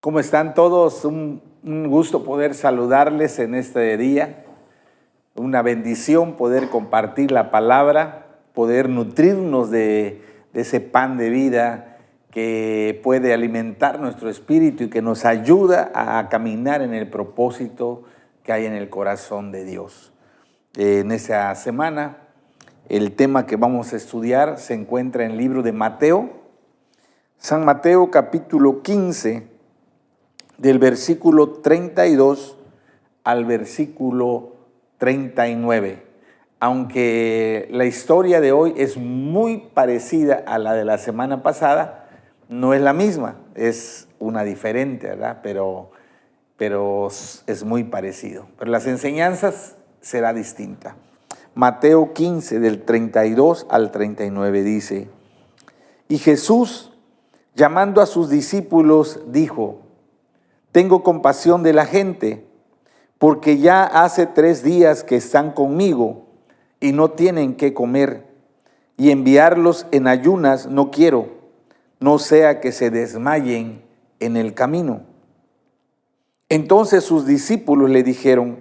¿Cómo están todos? Un gusto poder saludarles en este día. Una bendición poder compartir la palabra, poder nutrirnos de ese pan de vida que puede alimentar nuestro espíritu y que nos ayuda a caminar en el propósito que hay en el corazón de Dios. En esta semana, el tema que vamos a estudiar se encuentra en el libro de Mateo, San Mateo capítulo 15, del versículo 32 al versículo 39. Aunque la historia de hoy es muy parecida a la de la semana pasada, no es la misma, es una diferente, ¿verdad? Pero es muy parecido. Pero las enseñanzas será distinta. Mateo 15, del 32 al 39 dice: Y Jesús, llamando a sus discípulos, dijo: Tengo compasión de la gente, porque ya hace 3 días que están conmigo y no tienen qué comer, y enviarlos en ayunas no quiero, no sea que se desmayen en el camino. Entonces sus discípulos le dijeron: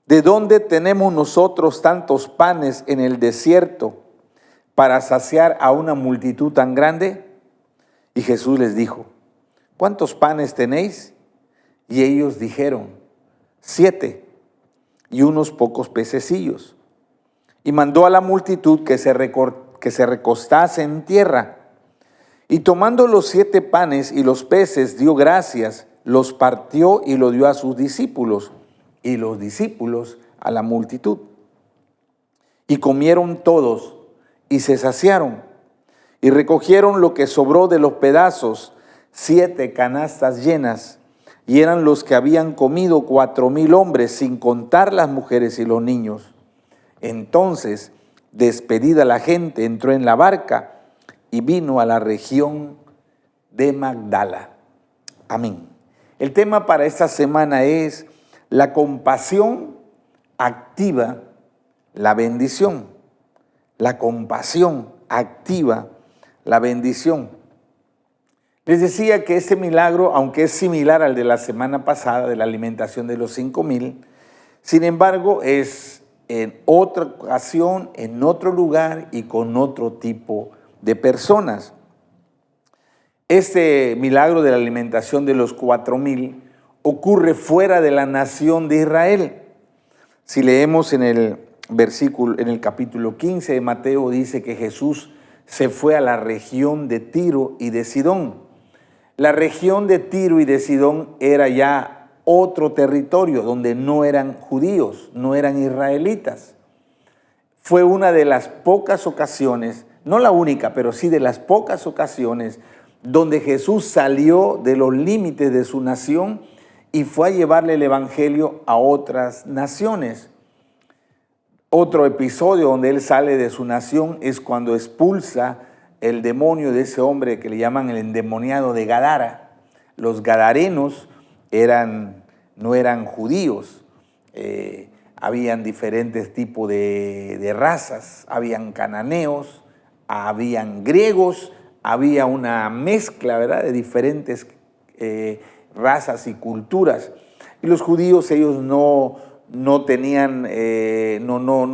¿De dónde tenemos nosotros tantos panes en el desierto para saciar a una multitud tan grande? Y Jesús les dijo: ¿Cuántos panes tenéis? Y ellos dijeron: 7, y unos pocos pececillos. Y mandó a la multitud que se recostase en tierra. Y tomando los 7 panes y los peces, dio gracias, los partió y lo dio a sus discípulos, y los discípulos a la multitud. Y comieron todos, y se saciaron, y recogieron lo que sobró de los pedazos, 7 canastas llenas, y eran los que habían comido 4,000 hombres, sin contar las mujeres y los niños. Entonces, despedida la gente, entró en la barca y vino a la región de Magdala. Amén. El tema para esta semana es: la compasión activa la bendición. La compasión activa la bendición. Les decía que este milagro, aunque es similar al de la semana pasada, de la alimentación de los 5,000, sin embargo es en otra ocasión, en otro lugar y con otro tipo de personas. Este milagro de la alimentación de los 4,000 ocurre fuera de la nación de Israel. Si leemos en el capítulo 15 de Mateo, dice que Jesús se fue a la región de Tiro y de Sidón. La región de Tiro y de Sidón era ya otro territorio donde no eran judíos, no eran israelitas. Fue una de las pocas ocasiones, no la única, pero sí de las pocas ocasiones donde Jesús salió de los límites de su nación y fue a llevarle el evangelio a otras naciones. Otro episodio donde él sale de su nación es cuando expulsa el demonio de ese hombre que le llaman el endemoniado de Gadara. Los gadarenos no eran judíos, habían diferentes tipos de razas, habían cananeos, habían griegos, había una mezcla, ¿verdad?, de diferentes razas y culturas. Y los judíos, ellos no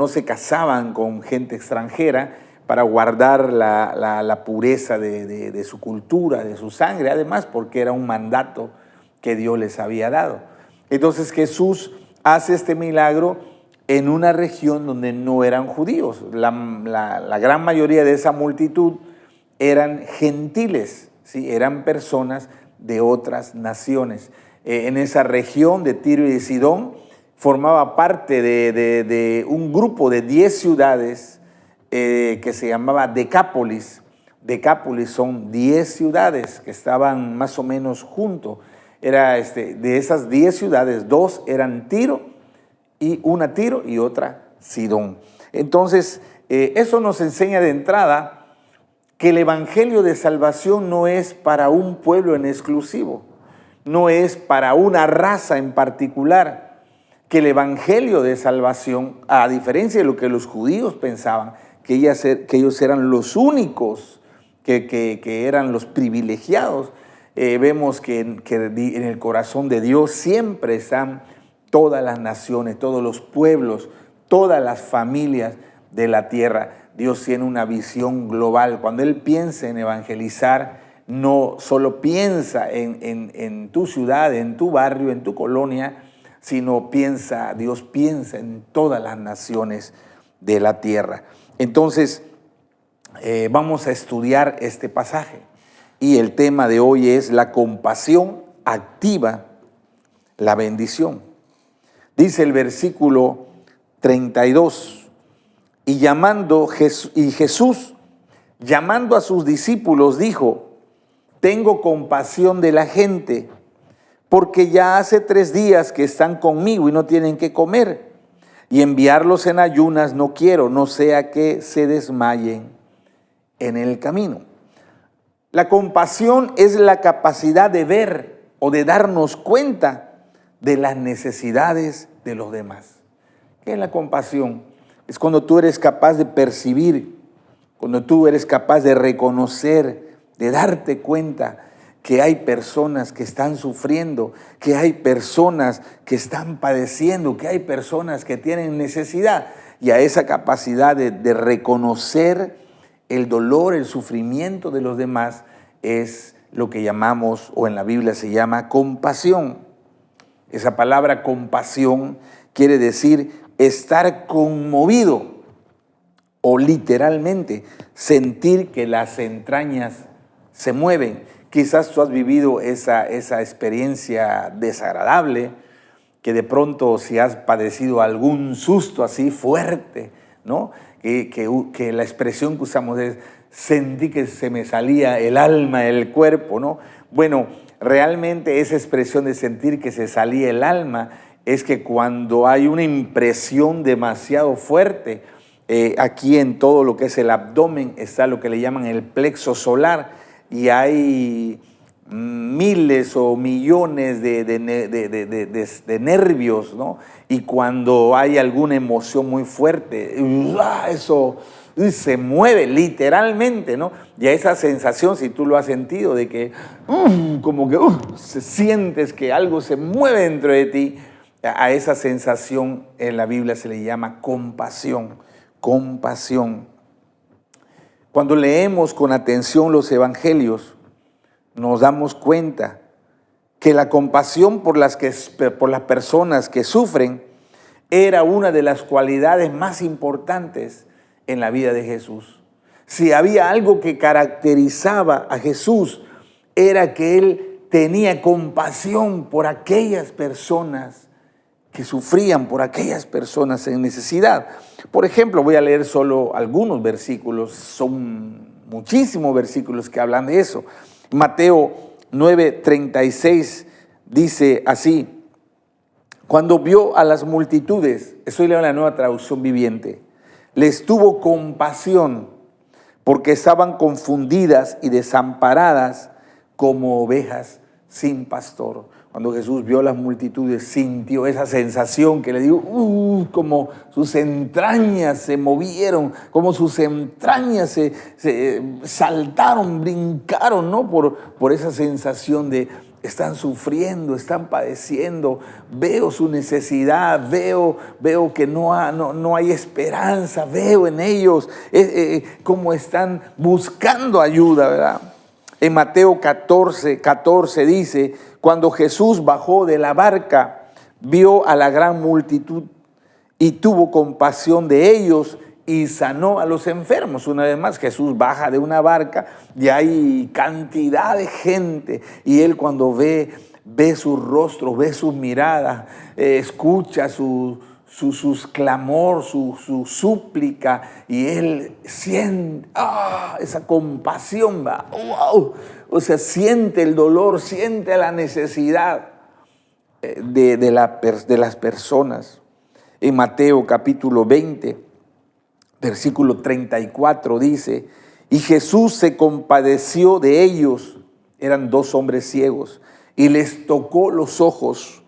se casaban con gente extranjera para guardar la pureza de su cultura, de su sangre, además porque era un mandato que Dios les había dado. Entonces Jesús hace este milagro en una región donde no eran judíos. La gran mayoría de esa multitud eran gentiles, ¿sí? Eran personas de otras naciones. En esa región de Tiro y de Sidón formaba parte de un grupo de 10 ciudades que se llamaba Decápolis. Decápolis son 10 ciudades que estaban más o menos juntos. De esas 10 ciudades, 2 eran Tiro, y una Tiro y otra Sidón. Entonces, eso nos enseña de entrada que el evangelio de salvación no es para un pueblo en exclusivo, no es para una raza en particular, que el evangelio de salvación, a diferencia de lo que los judíos pensaban, que ellos eran los únicos, que eran los privilegiados, vemos que en el corazón de Dios siempre están todas las naciones, todos los pueblos, todas las familias de la tierra. Dios tiene una visión global. Cuando Él piensa en evangelizar, no solo piensa en tu ciudad, en tu barrio, en tu colonia, sino Dios piensa en todas las naciones de la tierra. Entonces, vamos a estudiar este pasaje. Y el tema de hoy es la compasión activa la bendición. Dice el versículo 32, y Jesús, llamando a sus discípulos, dijo: tengo compasión de la gente, porque ya hace 3 días que están conmigo y no tienen qué comer, y enviarlos en ayunas no quiero, no sea que se desmayen en el camino. La compasión es la capacidad de ver o de darnos cuenta de las necesidades de los demás. ¿Qué es la compasión? Es cuando tú eres capaz de percibir, cuando tú eres capaz de reconocer, de darte cuenta que hay personas que están sufriendo, que hay personas que están padeciendo, que hay personas que tienen necesidad. Y a esa capacidad de reconocer el dolor, el sufrimiento de los demás es lo que llamamos, o en la Biblia se llama, compasión. Esa palabra compasión quiere decir estar conmovido o literalmente sentir que las entrañas se mueven. Quizás tú has vivido esa experiencia desagradable, que de pronto si has padecido algún susto así fuerte, ¿no? Que la expresión que usamos es: sentí que se me salía el alma del cuerpo, ¿no? Bueno, realmente esa expresión de sentir que se salía el alma es que cuando hay una impresión demasiado fuerte, aquí en todo lo que es el abdomen está lo que le llaman el plexo solar, y hay miles o millones de nervios, ¿no? Y cuando hay alguna emoción muy fuerte, eso se mueve literalmente, ¿no? Y a esa sensación, si tú lo has sentido, de que como que sientes que algo se mueve dentro de ti, a esa sensación en la Biblia se le llama compasión. Compasión. Cuando leemos con atención los evangelios, nos damos cuenta que la compasión por las personas que sufren era una de las cualidades más importantes en la vida de Jesús. Si había algo que caracterizaba a Jesús, era que Él tenía compasión por aquellas personas que sufrían, por aquellas personas en necesidad. Por ejemplo, voy a leer solo algunos versículos, son muchísimos versículos que hablan de eso. Mateo 9:36 dice así: cuando vio a las multitudes, estoy leyendo la Nueva Traducción Viviente, les tuvo compasión porque estaban confundidas y desamparadas como ovejas sin pastor. Cuando Jesús vio las multitudes, sintió esa sensación que le dio, como sus entrañas se movieron, como sus entrañas se saltaron, brincaron, ¿no? Por esa sensación de están sufriendo, están padeciendo, veo su necesidad, veo que no hay esperanza, veo en ellos cómo están buscando ayuda, ¿verdad? En Mateo 14 dice: cuando Jesús bajó de la barca, vio a la gran multitud y tuvo compasión de ellos y sanó a los enfermos. Una vez más, Jesús baja de una barca y hay cantidad de gente, y Él cuando ve sus rostros, ve sus miradas, escucha sus clamor, su súplica, y Él siente esa compasión, ¿va? ¡Wow! O sea, siente el dolor, siente la necesidad de las personas. En Mateo capítulo 20, versículo 34 dice: y Jesús se compadeció de ellos, eran 2 hombres ciegos, y les tocó los ojos,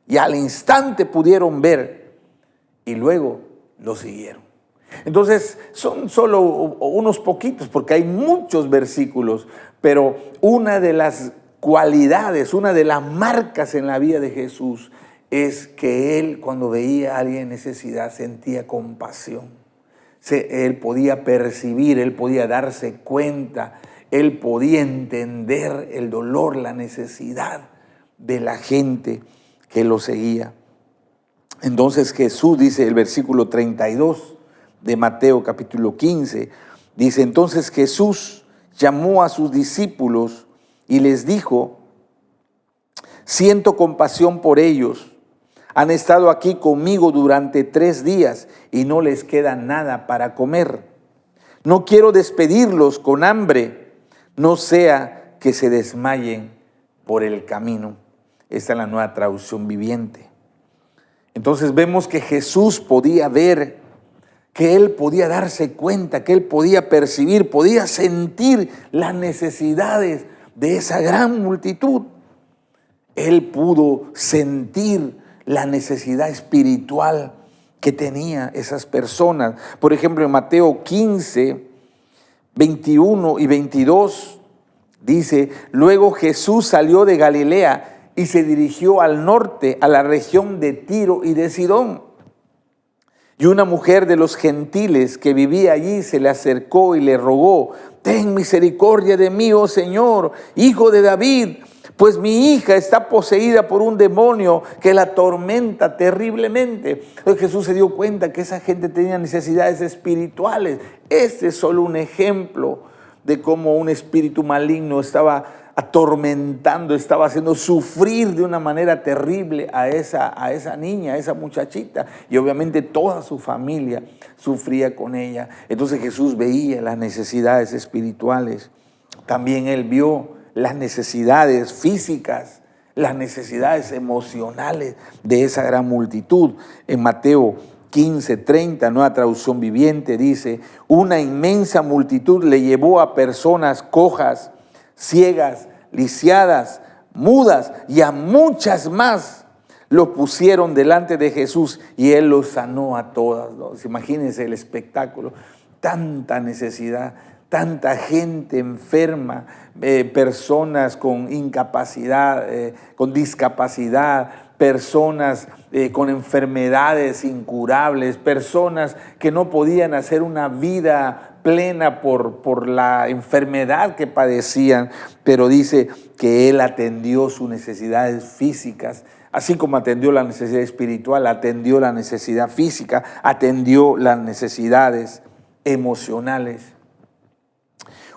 y al instante pudieron ver, y luego lo siguieron. Entonces son solo unos poquitos, porque hay muchos versículos, pero una de las cualidades, una de las marcas en la vida de Jesús es que Él, cuando veía a alguien en necesidad, sentía compasión. Él podía percibir, Él podía darse cuenta, Él podía entender el dolor, la necesidad de la gente que lo seguía. Entonces Jesús, dice el versículo 32 de Mateo capítulo 15, dice: entonces Jesús llamó a sus discípulos y les dijo: siento compasión por ellos. Han estado aquí conmigo durante 3 días y no les queda nada para comer. No quiero despedirlos con hambre, no sea que se desmayen por el camino. Esta es la Nueva Traducción Viviente. Entonces vemos que Jesús podía ver, que Él podía darse cuenta, que Él podía percibir, podía sentir las necesidades de esa gran multitud. Él pudo sentir la necesidad espiritual que tenía esas personas. Por ejemplo, en Mateo 15, 21 y 22 dice: luego Jesús salió de Galilea y se dirigió al norte, a la región de Tiro y de Sidón. Y una mujer de los gentiles que vivía allí se le acercó y le rogó: ten misericordia de mí, oh Señor, hijo de David, pues mi hija está poseída por un demonio que la atormenta terriblemente. Entonces Jesús se dio cuenta que esa gente tenía necesidades espirituales. Este es solo un ejemplo de cómo un espíritu maligno estaba atormentando, estaba haciendo sufrir de una manera terrible a esa niña, a esa muchachita. Y obviamente toda su familia sufría con ella. Entonces Jesús veía las necesidades espirituales. También Él vio las necesidades físicas, las necesidades emocionales de esa gran multitud. En Mateo 15:30, Nueva Traducción Viviente, dice: una inmensa multitud le llevó a personas cojas, ciegas, lisiadas, mudas y a muchas más. Los pusieron delante de Jesús y Él los sanó a todas, ¿no? Imagínense el espectáculo, tanta necesidad, tanta gente enferma, personas con incapacidad, con discapacidad, personas con enfermedades incurables, personas que no podían hacer una vida plena por la enfermedad que padecían, pero dice que Él atendió sus necesidades físicas, así como atendió la necesidad espiritual, atendió la necesidad física, atendió las necesidades emocionales.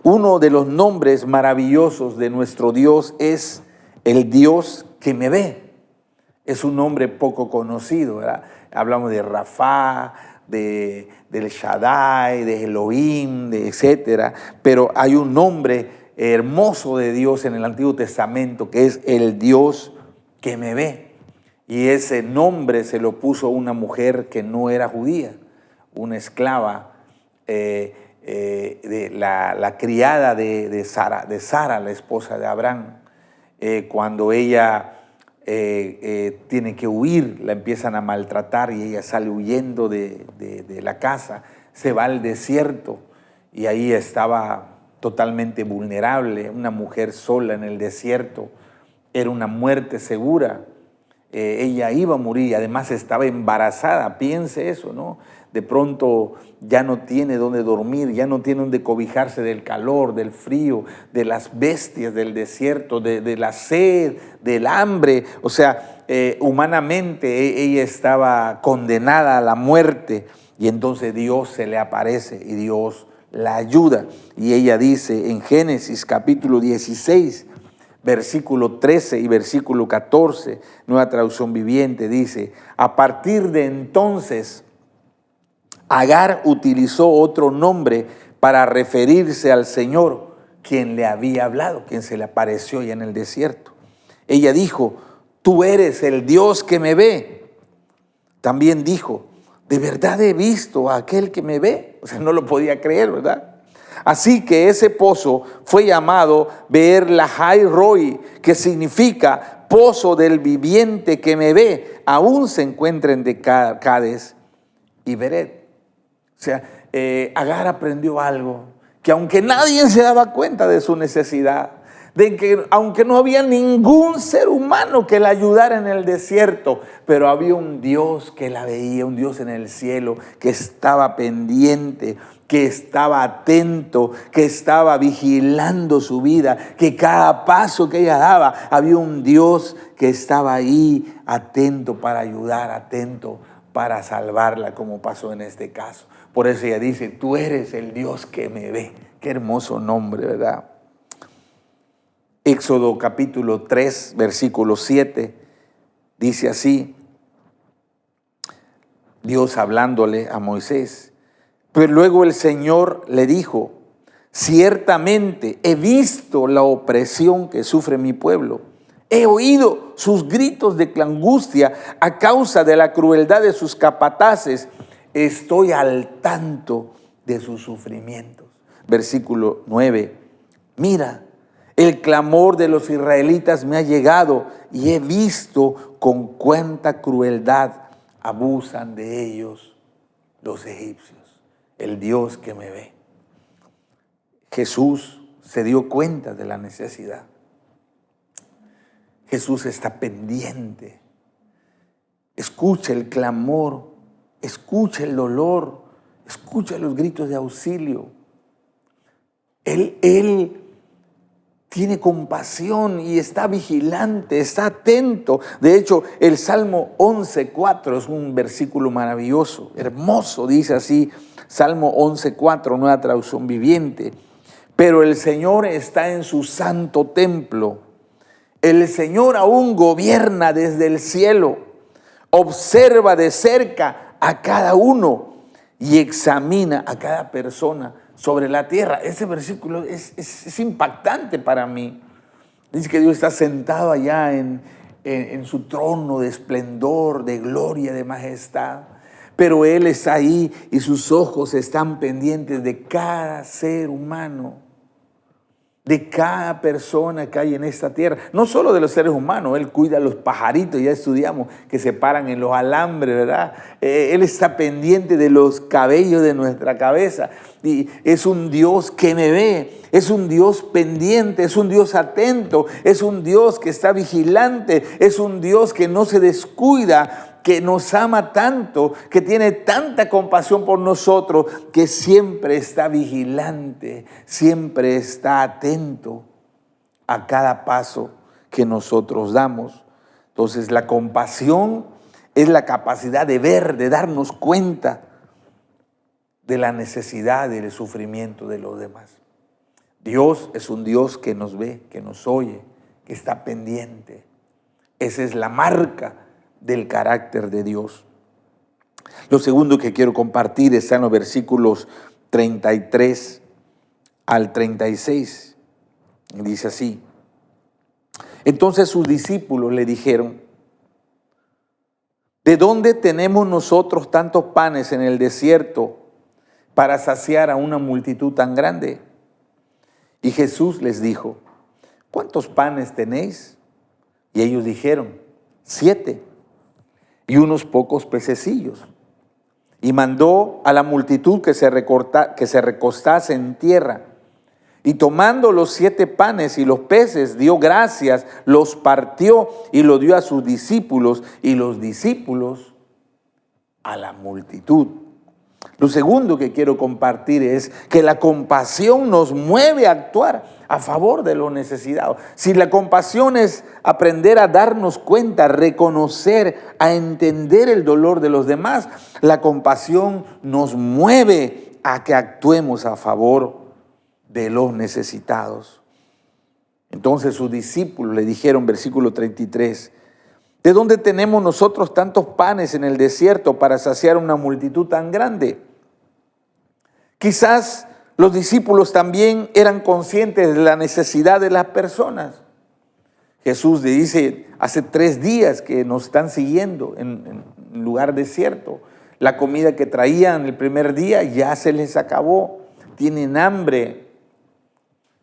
Uno de los nombres maravillosos de nuestro Dios es el Dios que me ve. Es un nombre poco conocido, ¿verdad? Hablamos de Rafá, del Shaddai, de Elohim, etcétera. Pero hay un nombre hermoso de Dios en el Antiguo Testamento que es el Dios que me ve. Y ese nombre se lo puso una mujer que no era judía, una esclava, de la criada de Sara, la esposa de Abraham. Cuando ella tiene que huir, la empiezan a maltratar y ella sale huyendo de la casa, se va al desierto y ahí estaba totalmente vulnerable. Una mujer sola en el desierto era una muerte segura. Ella iba a morir, además estaba embarazada, piense eso, ¿no? De pronto ya no tiene dónde dormir, ya no tiene dónde cobijarse del calor, del frío, de las bestias del desierto, de la sed, del hambre. O sea, humanamente ella estaba condenada a la muerte y entonces Dios se le aparece y Dios la ayuda. Y ella dice en Génesis capítulo 16, versículo 13 y versículo 14, Nueva Traducción Viviente, dice: a partir de entonces Agar utilizó otro nombre para referirse al Señor, quien le había hablado, quien se le apareció ya en el desierto. Ella dijo: tú eres el Dios que me ve. También dijo: ¿de verdad he visto a aquel que me ve? O sea, no lo podía creer, ¿verdad? Así que ese pozo fue llamado Beer Lahai Roi, que significa pozo del viviente que me ve. Aún se encuentra en Cades y Beret. O sea, Agar aprendió algo, que aunque nadie se daba cuenta de su necesidad, de que aunque no había ningún ser humano que la ayudara en el desierto, pero había un Dios que la veía, un Dios en el cielo que estaba pendiente, que estaba atento, que estaba vigilando su vida, que cada paso que ella daba, había un Dios que estaba ahí atento para ayudar, atento para salvarla, como pasó en este caso. Por eso ella dice, tú eres el Dios que me ve. Qué hermoso nombre, ¿verdad? Éxodo capítulo 3, versículo 7, dice así, Dios hablándole a Moisés. Pero luego el Señor le dijo, ciertamente he visto la opresión que sufre mi pueblo. He oído sus gritos de angustia a causa de la crueldad de sus capataces. Estoy al tanto de sus sufrimientos. Versículo 9. Mira, el clamor de los israelitas me ha llegado y he visto con cuánta crueldad abusan de ellos los egipcios. El Dios que me ve. Jesús se dio cuenta de la necesidad. Jesús está pendiente. Escucha el clamor, escucha el dolor, escucha los gritos de auxilio. Él tiene compasión y está vigilante, está atento. De hecho, el Salmo 11:4 es un versículo maravilloso, hermoso, dice así, Salmo 11:4, nueva traducción viviente. Pero el Señor está en su santo templo. El Señor aún gobierna desde el cielo, observa de cerca a cada uno y examina a cada persona sobre la tierra. Ese versículo es impactante para mí. Dice que Dios está sentado allá en su trono de esplendor, de gloria, de majestad. Pero Él está ahí y sus ojos están pendientes de cada ser humano, de cada persona que hay en esta tierra. No solo de los seres humanos, Él cuida a los pajaritos, ya estudiamos, que se paran en los alambres, ¿verdad? Él está pendiente de los cabellos de nuestra cabeza. Y es un Dios que me ve, es un Dios pendiente, es un Dios atento, es un Dios que está vigilante, es un Dios que no se descuida, que nos ama tanto, que tiene tanta compasión por nosotros, que siempre está vigilante, siempre está atento a cada paso que nosotros damos. Entonces, la compasión es la capacidad de ver, de darnos cuenta de la necesidad y del sufrimiento de los demás. Dios es un Dios que nos ve, que nos oye, que está pendiente. Esa es la marca del carácter de Dios. Lo segundo que quiero compartir está en los versículos 33 al 36. Dice así: entonces sus discípulos le dijeron, ¿de dónde tenemos nosotros tantos panes en el desierto para saciar a una multitud tan grande? Y Jesús les dijo, ¿cuántos panes tenéis? Y ellos dijeron, 7. Y unos pocos pececillos. Y mandó a la multitud que se recostase en tierra. Y tomando los 7 panes y los peces, dio gracias, los partió y lo dio a sus discípulos, y los discípulos a la multitud. Lo segundo que quiero compartir es que la compasión nos mueve a actuar a favor de los necesitados. Si la compasión es aprender a darnos cuenta, a reconocer, a entender el dolor de los demás, la compasión nos mueve a que actuemos a favor de los necesitados. Entonces sus discípulos le dijeron, versículo 33, ¿de dónde tenemos nosotros tantos panes en el desierto para saciar una multitud tan grande? Quizás los discípulos también eran conscientes de la necesidad de las personas. Jesús le dice, hace 3 días que nos están siguiendo en lugar desierto. La comida que traían el primer día ya se les acabó. Tienen hambre.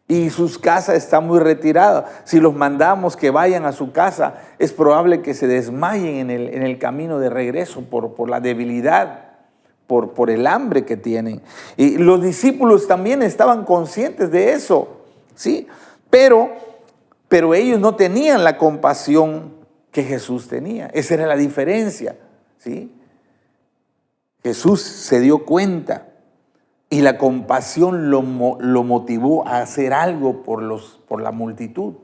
Y sus casas están muy retiradas. Si los mandamos que vayan a su casa, es probable que se desmayen en el camino de regreso por la debilidad, por el hambre que tienen. Y los discípulos también estaban conscientes de eso, ¿sí? Pero Pero ellos no tenían la compasión que Jesús tenía. Esa era la diferencia, ¿sí? Jesús se dio cuenta y la compasión lo motivó a hacer algo por la multitud.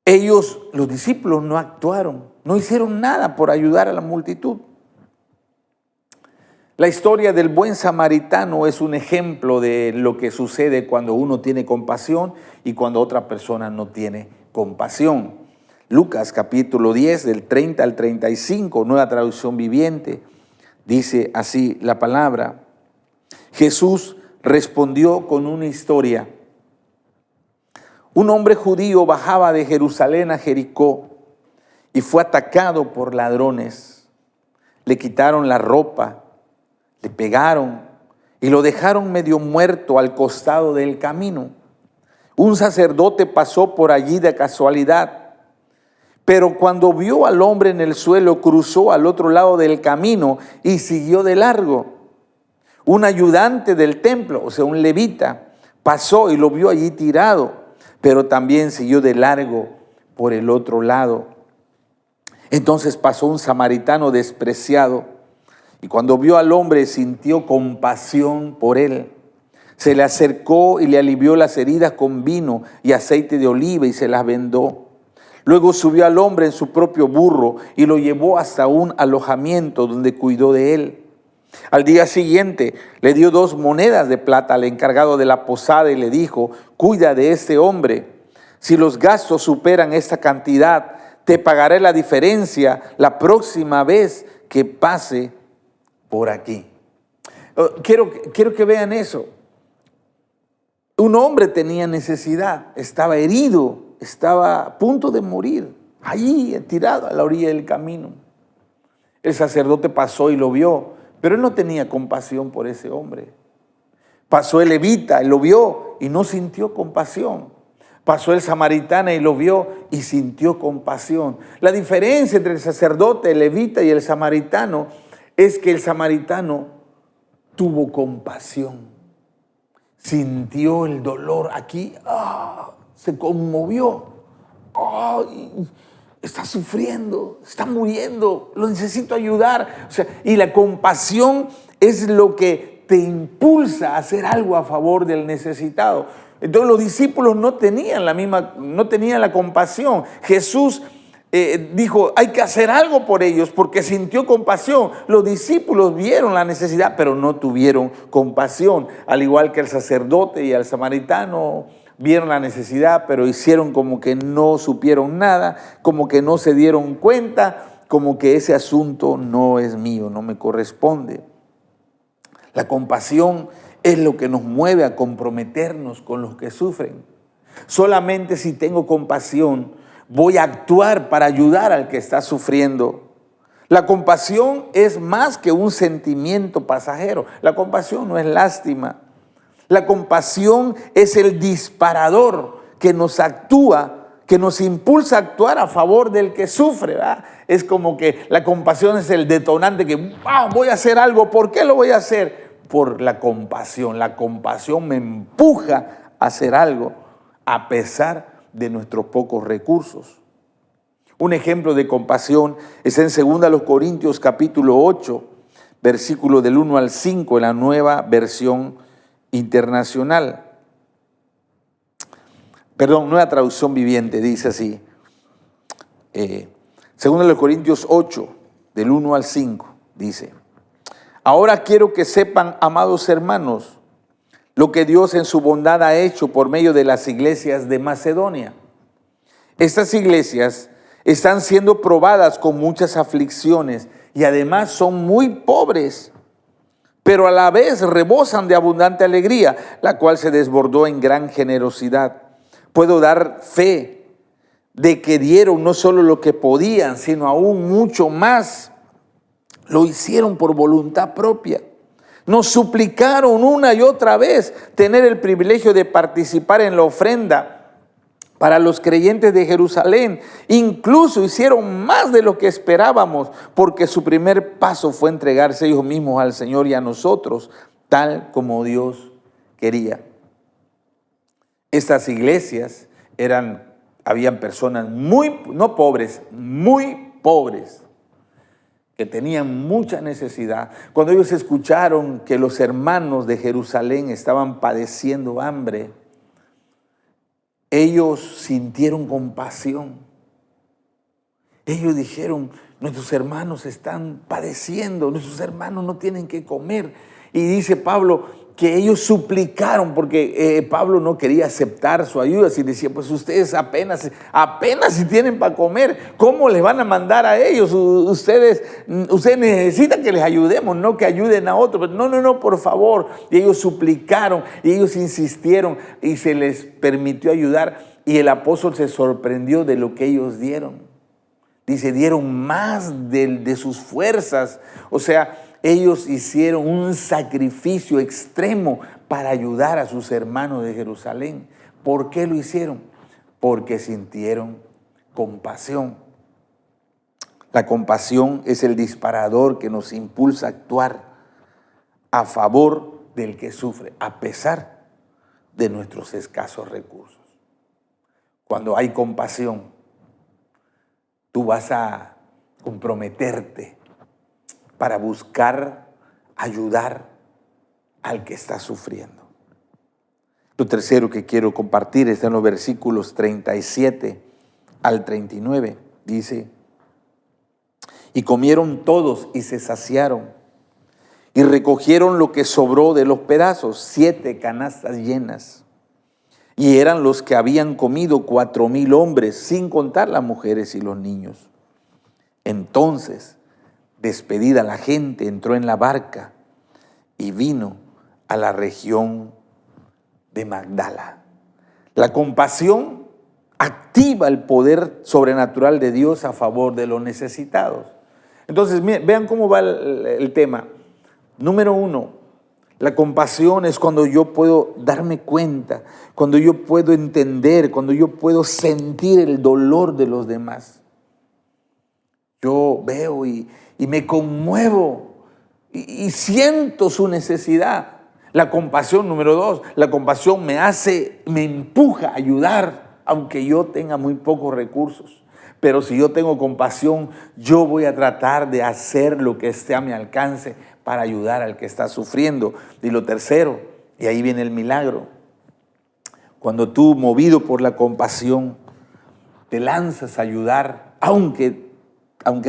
Ellos, los discípulos, no actuaron, no hicieron nada por ayudar a la multitud. La historia del buen samaritano es un ejemplo de lo que sucede cuando uno tiene compasión y cuando otra persona no tiene compasión. Lucas capítulo 10, del 30 al 35, Nueva Traducción Viviente, dice así la palabra. Jesús respondió con una historia. Un hombre judío bajaba de Jerusalén a Jericó y fue atacado por ladrones. Le quitaron la ropa, le pegaron y lo dejaron medio muerto al costado del camino. Un sacerdote pasó por allí de casualidad, pero cuando vio al hombre en el suelo, cruzó al otro lado del camino y siguió de largo. Un ayudante del templo, o sea, un levita, pasó y lo vio allí tirado, pero también siguió de largo por el otro lado. Entonces pasó un samaritano despreciado, y cuando vio al hombre sintió compasión por él. Se le acercó y le alivió las heridas con vino y aceite de oliva y se las vendó. Luego subió al hombre en su propio burro y lo llevó hasta un alojamiento donde cuidó de él. Al día siguiente le dio 2 monedas de plata al encargado de la posada y le dijo: cuida de este hombre. Si los gastos superan esta cantidad, te pagaré la diferencia la próxima vez que pase por aquí. Quiero que vean eso. Un hombre tenía necesidad, estaba herido, estaba a punto de morir, allí tirado a la orilla del camino. El sacerdote pasó y lo vio, pero él no tenía compasión por ese hombre. Pasó el levita y lo vio y no sintió compasión. Pasó el samaritano y lo vio y sintió compasión. La diferencia entre el sacerdote, el levita y el samaritano es que el samaritano tuvo compasión, sintió el dolor aquí, se conmovió, está sufriendo, está muriendo, lo necesito ayudar. O sea, y la compasión es lo que te impulsa a hacer algo a favor del necesitado. Entonces los discípulos no tenían la compasión. Jesús dijo, hay que hacer algo por ellos porque sintió compasión. Los discípulos vieron la necesidad, pero no tuvieron compasión. Al igual que el sacerdote y el samaritano vieron la necesidad, pero hicieron como que no supieron nada, como que no se dieron cuenta, como que ese asunto no es mío, no me corresponde. La compasión es lo que nos mueve a comprometernos con los que sufren. Solamente si tengo compasión, voy a actuar para ayudar al que está sufriendo. La compasión es más que un sentimiento pasajero. La compasión no es lástima. La compasión es el disparador que nos actúa, que nos impulsa a actuar a favor del que sufre, ¿verdad? Es como que la compasión es el detonante que voy a hacer algo. ¿Por qué lo voy a hacer? Por la compasión. La compasión me empuja a hacer algo a pesar de nuestros pocos recursos. Un ejemplo de compasión es en 2 Corintios capítulo 8, versículo del 1 al 5 en la Nueva Versión Internacional. Nueva Traducción Viviente, dice así. 2 Corintios 8, del 1 al 5, dice: ahora quiero que sepan, amados hermanos, lo que Dios en su bondad ha hecho por medio de las iglesias de Macedonia. Estas iglesias están siendo probadas con muchas aflicciones y además son muy pobres, pero a la vez rebosan de abundante alegría, la cual se desbordó en gran generosidad. Puedo dar fe de que dieron no solo lo que podían, sino aún mucho más. Lo hicieron por voluntad propia. Nos suplicaron una y otra vez tener el privilegio de participar en la ofrenda para los creyentes de Jerusalén. Incluso hicieron más de lo que esperábamos, porque su primer paso fue entregarse ellos mismos al Señor y a nosotros, tal como Dios quería. Estas iglesias habían personas no pobres, muy pobres, que tenían mucha necesidad. Cuando ellos escucharon que los hermanos de Jerusalén estaban padeciendo hambre, ellos sintieron compasión. Ellos dijeron: nuestros hermanos están padeciendo, nuestros hermanos no tienen que comer. Y dice Pablo que ellos suplicaron, porque Pablo no quería aceptar su ayuda. Si decía: pues ustedes apenas si tienen para comer, ¿cómo les van a mandar a ellos? Ustedes necesitan que les ayudemos, no que ayuden a otros. No, por favor. Y ellos suplicaron, y ellos insistieron, y se les permitió ayudar. Y el apóstol se sorprendió de lo que ellos dieron. Dice, dieron más de sus fuerzas. O sea, ellos hicieron un sacrificio extremo para ayudar a sus hermanos de Jerusalén. ¿Por qué lo hicieron? Porque sintieron compasión. La compasión es el disparador que nos impulsa a actuar a favor del que sufre, a pesar de nuestros escasos recursos. Cuando hay compasión, tú vas a comprometerte para buscar ayudar al que está sufriendo. Lo tercero que quiero compartir está en los versículos 37 al 39. Dice: y comieron todos y se saciaron, y recogieron lo que sobró de los pedazos, 7 canastas llenas. Y eran los que habían comido 4,000 hombres, sin contar las mujeres y los niños. Entonces, despedida la gente, entró en la barca y vino a la región de Magdala. La compasión activa el poder sobrenatural de Dios a favor de los necesitados. Entonces, vean cómo va el tema. Número 1, la compasión es cuando yo puedo darme cuenta, cuando yo puedo entender, cuando yo puedo sentir el dolor de los demás. Yo veo y me conmuevo y siento su necesidad. La compasión, número 2, la compasión me empuja a ayudar, aunque yo tenga muy pocos recursos. Pero si yo tengo compasión, yo voy a tratar de hacer lo que esté a mi alcance para ayudar al que está sufriendo. Y lo tercero, y ahí viene el milagro, cuando tú, movido por la compasión, te lanzas a ayudar, aunque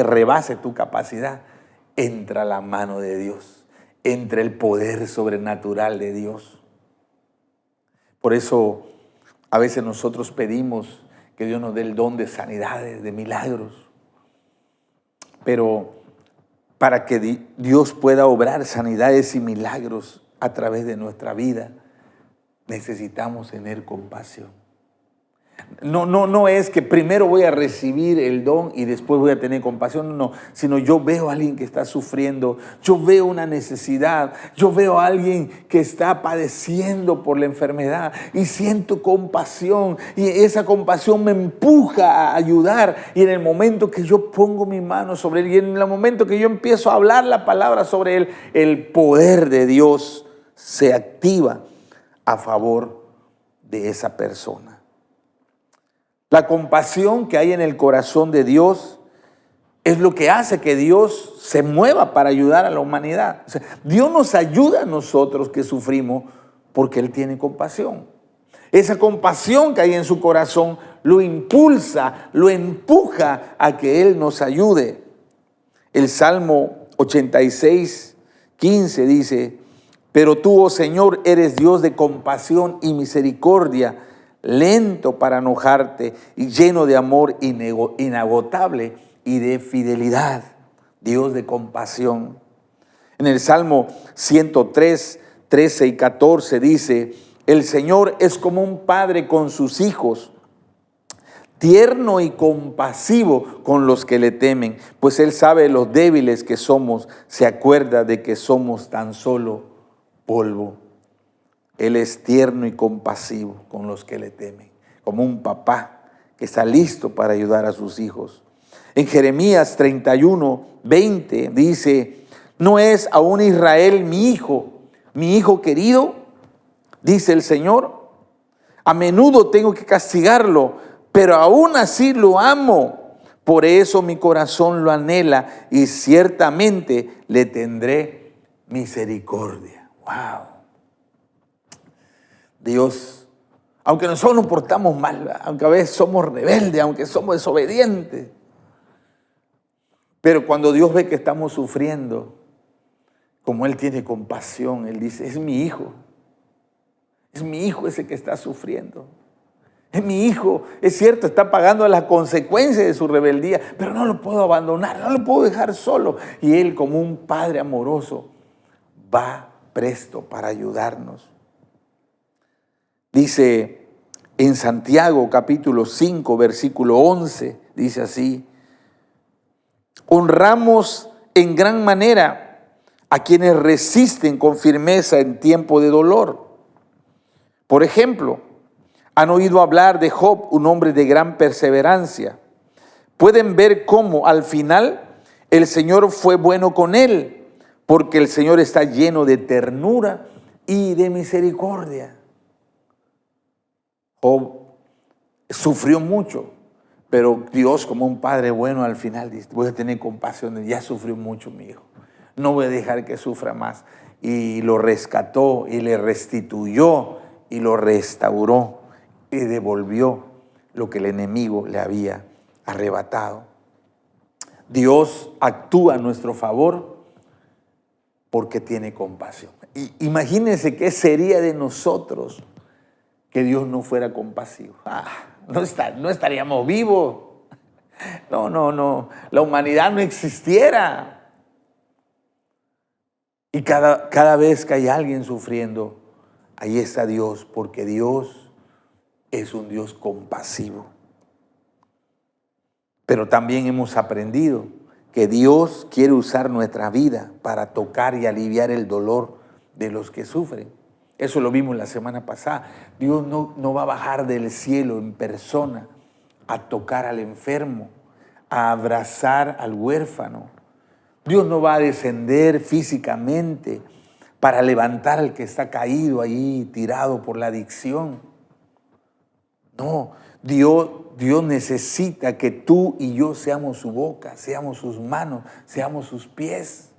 rebase tu capacidad, entra la mano de Dios, entra el poder sobrenatural de Dios. Por eso a veces nosotros pedimos que Dios nos dé el don de sanidades, de milagros. Pero para que Dios pueda obrar sanidades y milagros a través de nuestra vida, necesitamos tener compasión. No es que primero voy a recibir el don y después voy a tener compasión, no, sino yo veo a alguien que está sufriendo, yo veo una necesidad, yo veo a alguien que está padeciendo por la enfermedad y siento compasión, y esa compasión me empuja a ayudar, y en el momento que yo pongo mi mano sobre él y en el momento que yo empiezo a hablar la palabra sobre él, el poder de Dios se activa a favor de esa persona. La compasión que hay en el corazón de Dios es lo que hace que Dios se mueva para ayudar a la humanidad. O sea, Dios nos ayuda a nosotros que sufrimos porque Él tiene compasión. Esa compasión que hay en su corazón lo impulsa, lo empuja a que Él nos ayude. El Salmo 86:15 dice: pero tú, oh Señor, eres Dios de compasión y misericordia, lento para enojarte y lleno de amor inagotable y de fidelidad. Dios de compasión. En el Salmo 103, 13 y 14 dice: el Señor es como un padre con sus hijos, tierno y compasivo con los que le temen, pues Él sabe los débiles que somos, se acuerda de que somos tan solo polvo. Él es tierno y compasivo con los que le temen, como un papá que está listo para ayudar a sus hijos. En Jeremías 31:20 dice: ¿no es aún Israel mi hijo querido? Dice el Señor. A menudo tengo que castigarlo, pero aún así lo amo. Por eso mi corazón lo anhela y ciertamente le tendré misericordia. ¡Wow! Dios, aunque nosotros nos portamos mal, aunque a veces somos rebeldes, aunque somos desobedientes, pero cuando Dios ve que estamos sufriendo, como Él tiene compasión, Él dice, es mi hijo ese que está sufriendo. Es mi hijo, es cierto, está pagando las consecuencias de su rebeldía, pero no lo puedo abandonar, no lo puedo dejar solo. Y Él, como un padre amoroso, va presto para ayudarnos. Dice en Santiago capítulo 5, versículo 11, dice así: honramos en gran manera a quienes resisten con firmeza en tiempo de dolor. Por ejemplo, han oído hablar de Job, un hombre de gran perseverancia. Pueden ver cómo al final el Señor fue bueno con él, porque el Señor está lleno de ternura y de misericordia. Job sufrió mucho, pero Dios, como un padre bueno, al final dice, voy a tener compasión, ya sufrió mucho mi hijo, no voy a dejar que sufra más. Y lo rescató y le restituyó y lo restauró y devolvió lo que el enemigo le había arrebatado. Dios actúa a nuestro favor porque tiene compasión. Imagínense qué sería de nosotros que Dios no fuera compasivo. No estaríamos vivos. No. La humanidad no existiera. Y cada vez que hay alguien sufriendo, ahí está Dios, porque Dios es un Dios compasivo. Pero también hemos aprendido que Dios quiere usar nuestra vida para tocar y aliviar el dolor de los que sufren. Eso lo vimos la semana pasada. Dios no va a bajar del cielo en persona a tocar al enfermo, a abrazar al huérfano. Dios no va a descender físicamente para levantar al que está caído ahí, tirado por la adicción. No, Dios necesita que tú y yo seamos su boca, seamos sus manos, seamos sus pies.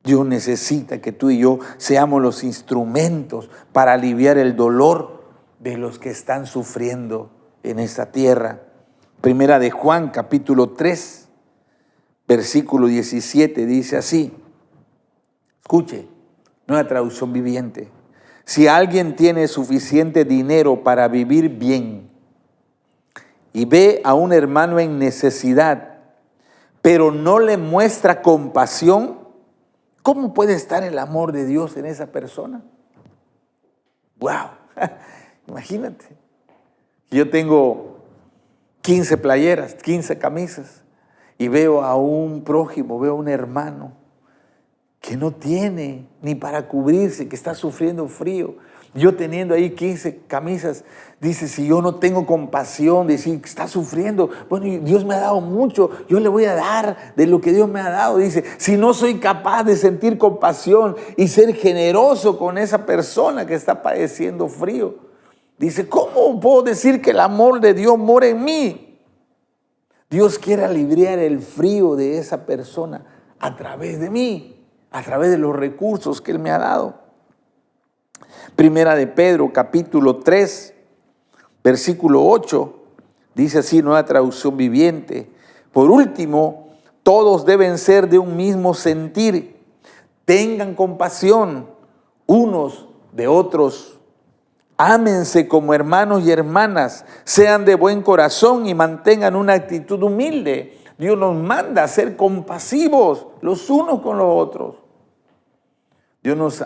Dios necesita que tú y yo seamos los instrumentos para aliviar el dolor de los que están sufriendo en esta tierra. Primera de Juan, capítulo 3, versículo 17, dice así. Escuche, Nueva Traducción Viviente. Si alguien tiene suficiente dinero para vivir bien y ve a un hermano en necesidad, pero no le muestra compasión, ¿cómo puede estar el amor de Dios en esa persona? ¡Wow! Imagínate. Yo tengo 15 playeras, 15 camisas y veo a un prójimo, veo a un hermano que no tiene ni para cubrirse, que está sufriendo frío. Yo teniendo ahí 15 camisas, dice, si yo no tengo compasión, decir que está sufriendo, bueno, Dios me ha dado mucho, yo le voy a dar de lo que Dios me ha dado. Dice, si no soy capaz de sentir compasión y ser generoso con esa persona que está padeciendo frío, dice, ¿cómo puedo decir que el amor de Dios mora en mí? Dios quiere aliviar el frío de esa persona a través de mí, a través de los recursos que Él me ha dado. Primera de Pedro, capítulo 3, versículo 8, dice así, Nueva Traducción Viviente. Por último, todos deben ser de un mismo sentir. Tengan compasión unos de otros. Ámense como hermanos y hermanas. Sean de buen corazón y mantengan una actitud humilde. Dios nos manda a ser compasivos los unos con los otros. Dios nos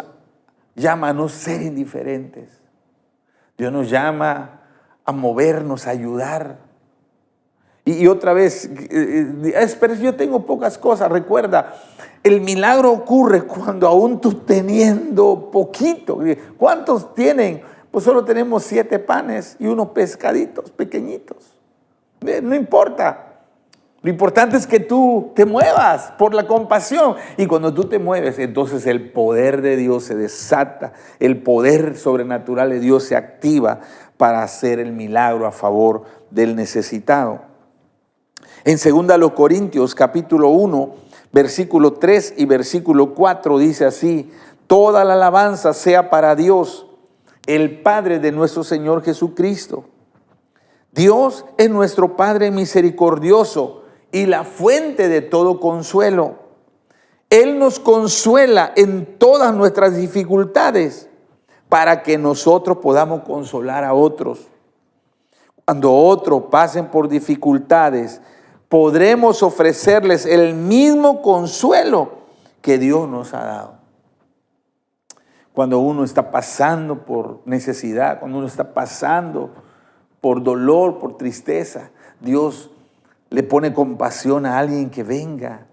llama a no ser indiferentes. Dios nos llama a movernos, a ayudar. Y otra vez, pero yo tengo pocas cosas. Recuerda, el milagro ocurre cuando aún tú teniendo poquito. ¿Cuántos tienen? Pues solo tenemos 7 panes y unos pescaditos pequeñitos. No importa. Lo importante es que tú te muevas por la compasión. Y cuando tú te mueves, entonces el poder de Dios se desata, el poder sobrenatural de Dios se activa para hacer el milagro a favor del necesitado. En 2 Corintios capítulo 1, versículo 3 y versículo 4 dice así: toda la alabanza sea para Dios, el Padre de nuestro Señor Jesucristo. Dios es nuestro Padre misericordioso y la fuente de todo consuelo. Él nos consuela en todas nuestras dificultades para que nosotros podamos consolar a otros. Cuando otros pasen por dificultades, podremos ofrecerles el mismo consuelo que Dios nos ha dado. Cuando uno está pasando por necesidad, cuando uno está pasando por dolor, por tristeza, Dios le pone compasión a alguien que venga,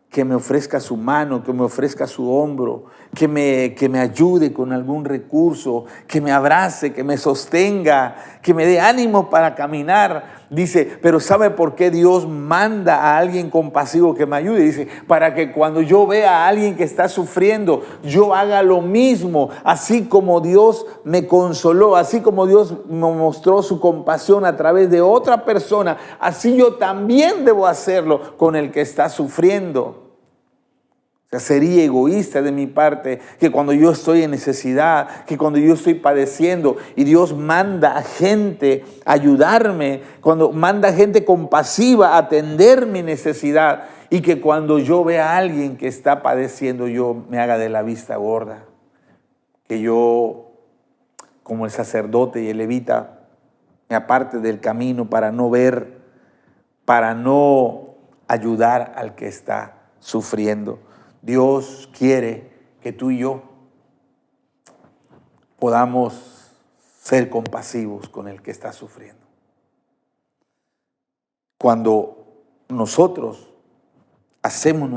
que me ofrezca su mano, que me ofrezca su hombro, que me ayude con algún recurso, que me abrace, que me sostenga, que me dé ánimo para caminar. Dice, pero ¿sabe por qué Dios manda a alguien compasivo que me ayude? Dice, para que cuando yo vea a alguien que está sufriendo, yo haga lo mismo, así como Dios me consoló, así como Dios me mostró su compasión a través de otra persona, así yo también debo hacerlo con el que está sufriendo. O sea, sería egoísta de mi parte que cuando yo estoy en necesidad, que cuando yo estoy padeciendo y Dios manda a gente a ayudarme, cuando manda a gente compasiva a atender mi necesidad, y que cuando yo vea a alguien que está padeciendo yo me haga de la vista gorda, que yo como el sacerdote y el levita me aparte del camino para no ver, para no ayudar al que está sufriendo. Dios quiere que tú y yo podamos ser compasivos con el que está sufriendo. Cuando nosotros hacemos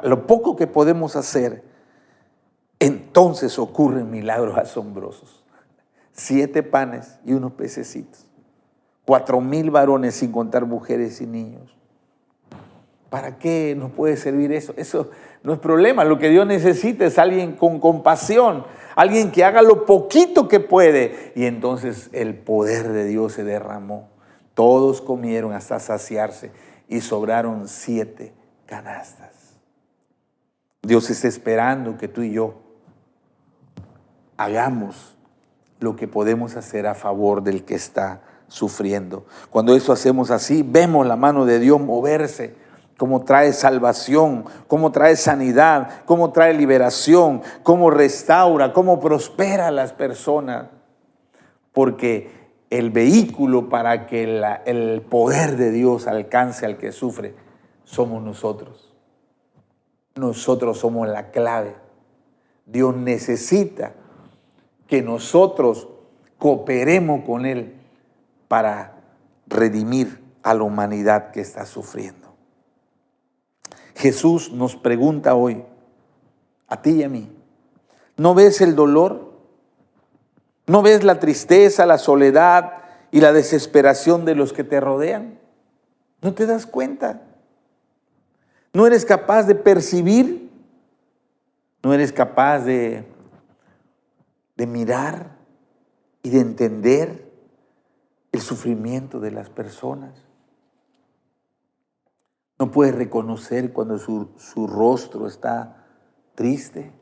lo poco que podemos hacer, entonces ocurren milagros asombrosos. 7 panes y unos pececitos. 4,000 varones, sin contar mujeres y niños. ¿Para qué nos puede servir eso? Eso no es problema. Lo que Dios necesita es alguien con compasión, alguien que haga lo poquito que puede. Y entonces el poder de Dios se derramó. Todos comieron hasta saciarse y sobraron 7 canastas. Dios está esperando que tú y yo hagamos lo que podemos hacer a favor del que está sufriendo. Cuando eso hacemos así, vemos la mano de Dios moverse, cómo trae salvación, cómo trae sanidad, cómo trae liberación, cómo restaura, cómo prospera a las personas. Porque el vehículo para que el poder de Dios alcance al que sufre somos nosotros. Nosotros somos la clave. Dios necesita que nosotros cooperemos con Él para redimir a la humanidad que está sufriendo. Jesús nos pregunta hoy, a ti y a mí, ¿no ves el dolor? ¿No ves la tristeza, la soledad y la desesperación de los que te rodean? ¿No te das cuenta? ¿No eres capaz de percibir? ¿No eres capaz de mirar y de entender el sufrimiento de las personas? ¿No puedes reconocer cuando su rostro está triste?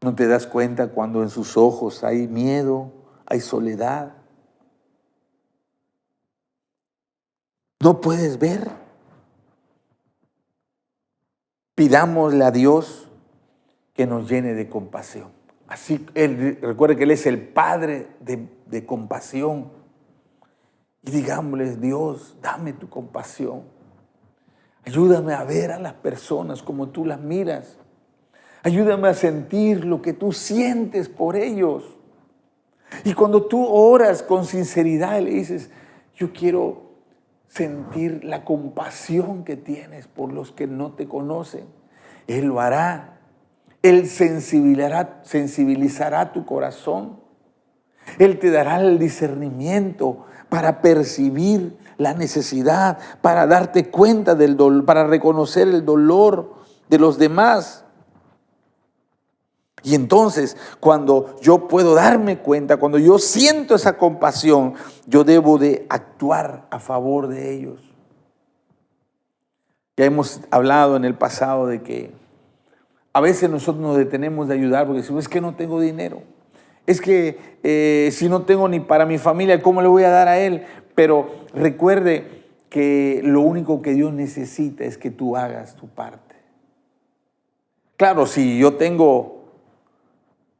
¿No te das cuenta cuando en sus ojos hay miedo, hay soledad? ¿No puedes ver? Pidámosle a Dios que nos llene de compasión. Así, recuerde que Él es el Padre de compasión. Y digámosle, Dios, dame tu compasión. Ayúdame a ver a las personas como tú las miras. Ayúdame a sentir lo que tú sientes por ellos. Y cuando tú oras con sinceridad y le dices, yo quiero sentir la compasión que tienes por los que no te conocen, Él lo hará. Él sensibilizará tu corazón. Él te dará el discernimiento para percibir la necesidad, para darte cuenta del dolor, para reconocer el dolor de los demás. Y entonces, cuando yo puedo darme cuenta, cuando yo siento esa compasión, yo debo de actuar a favor de ellos. Ya hemos hablado en el pasado de que a veces nosotros nos detenemos de ayudar porque decimos, es que no tengo dinero. Es que si no tengo ni para mi familia, ¿cómo le voy a dar a él? Pero recuerde que lo único que Dios necesita es que tú hagas tu parte. Claro, si yo tengo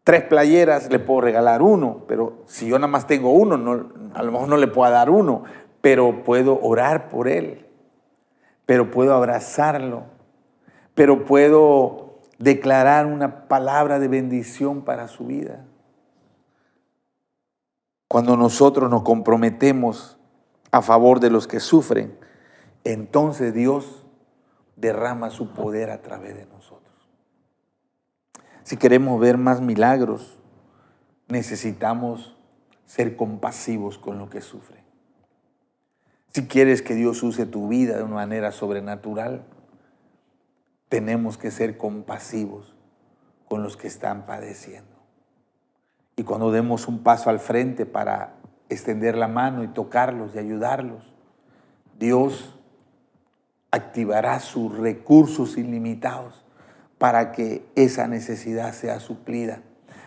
3 playeras, le puedo regalar 1, pero si yo nada más tengo 1, no, a lo mejor no le puedo dar 1, pero puedo orar por él, pero puedo abrazarlo, pero puedo declarar una palabra de bendición para su vida. Cuando nosotros nos comprometemos a favor de los que sufren, entonces Dios derrama su poder a través de nosotros. Si queremos ver más milagros, necesitamos ser compasivos con los que sufren. Si quieres que Dios use tu vida de una manera sobrenatural, tenemos que ser compasivos con los que están padeciendo. Y cuando demos un paso al frente para extender la mano y tocarlos y ayudarlos, Dios activará sus recursos ilimitados para que esa necesidad sea suplida,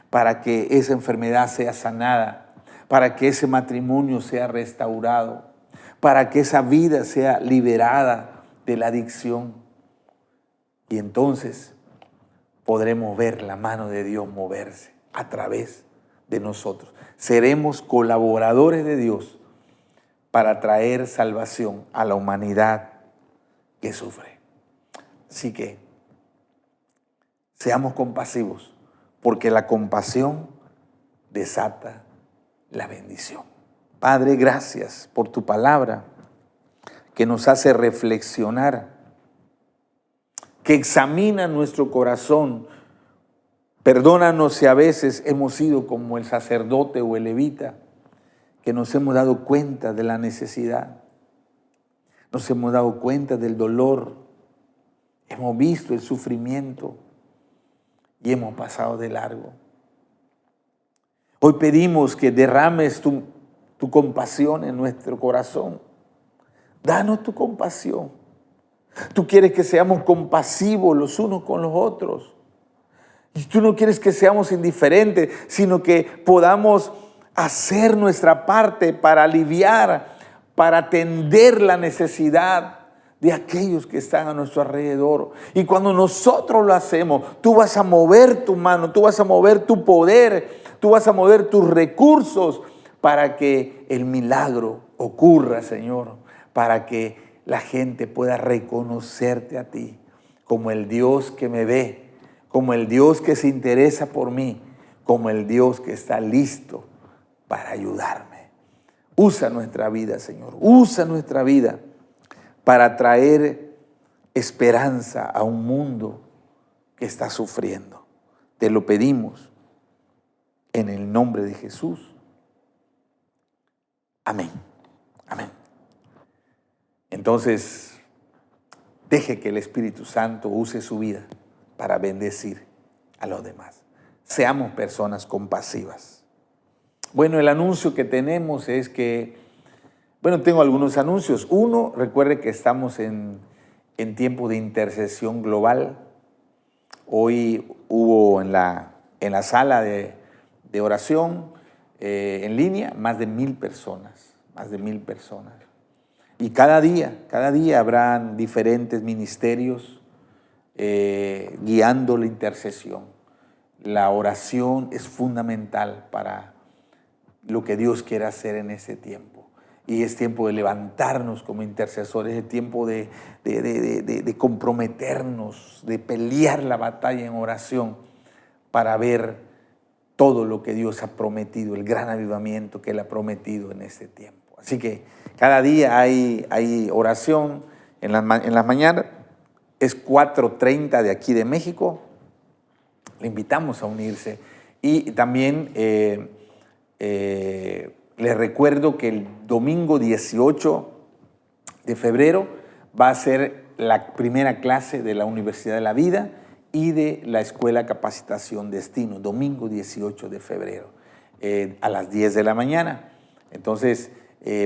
para que esa enfermedad sea sanada, para que ese matrimonio sea restaurado, para que esa vida sea liberada de la adicción. Y entonces podremos ver la mano de Dios moverse a través de nosotros. Seremos colaboradores de Dios para traer salvación a la humanidad que sufre. Así que seamos compasivos, porque la compasión desata la bendición. Padre, gracias por tu palabra que nos hace reflexionar, que examina nuestro corazón. Perdónanos si a veces hemos sido como el sacerdote o el levita, que nos hemos dado cuenta de la necesidad, nos hemos dado cuenta del dolor, hemos visto el sufrimiento y hemos pasado de largo. Hoy pedimos que derrames tu compasión en nuestro corazón. Danos tu compasión. Tú quieres que seamos compasivos los unos con los otros. Y tú no quieres que seamos indiferentes, sino que podamos hacer nuestra parte para aliviar, para atender la necesidad de aquellos que están a nuestro alrededor. Y cuando nosotros lo hacemos, tú vas a mover tu mano, tú vas a mover tu poder, tú vas a mover tus recursos para que el milagro ocurra, Señor, para que la gente pueda reconocerte a ti como el Dios que me ve, como el Dios que se interesa por mí, como el Dios que está listo para ayudarme. Usa nuestra vida, Señor, usa nuestra vida para traer esperanza a un mundo que está sufriendo. Te lo pedimos en el nombre de Jesús. Amén. Amén. Entonces, deje que el Espíritu Santo use su vida para bendecir a los demás. Seamos personas compasivas. Bueno, el anuncio que tenemos es que, tengo algunos anuncios. Uno, recuerde que estamos en tiempo de intercesión global. Hoy hubo en la sala de oración en línea más de 1,000 personas, más de 1,000 personas. Y cada día habrán diferentes ministerios guiando la intercesión. La oración es fundamental para lo que Dios quiere hacer en ese tiempo. Y es tiempo de levantarnos como intercesores, es tiempo de comprometernos, de pelear la batalla en oración para ver todo lo que Dios ha prometido, el gran avivamiento que Él ha prometido en este tiempo. Así que cada día hay oración en las mañanas. Es 4:30 de aquí de México. Le invitamos a unirse. Y también les recuerdo que el domingo 18 de febrero va a ser la primera clase de la Universidad de la Vida y de la Escuela Capacitación Destino, domingo 18 de febrero, a las 10 de la mañana. Entonces,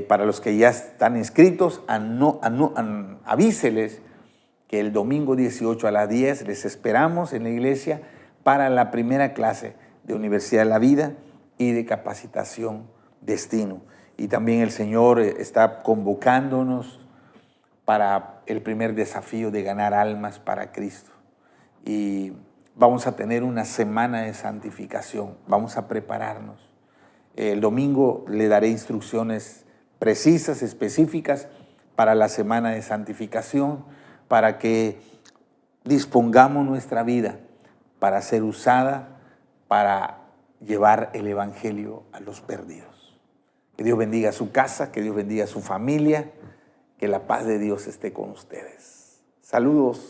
para los que ya están inscritos, avíseles que el domingo 18 a las 10 les esperamos en la iglesia para la primera clase de Universidad de la Vida y de Capacitación Destino. Y también el Señor está convocándonos para el primer desafío de ganar almas para Cristo. Y vamos a tener una semana de santificación, vamos a prepararnos. El domingo le daré instrucciones precisas, específicas para la semana de santificación, para que dispongamos nuestra vida para ser usada, para llevar el evangelio a los perdidos. Que Dios bendiga su casa, que Dios bendiga su familia, que la paz de Dios esté con ustedes. Saludos.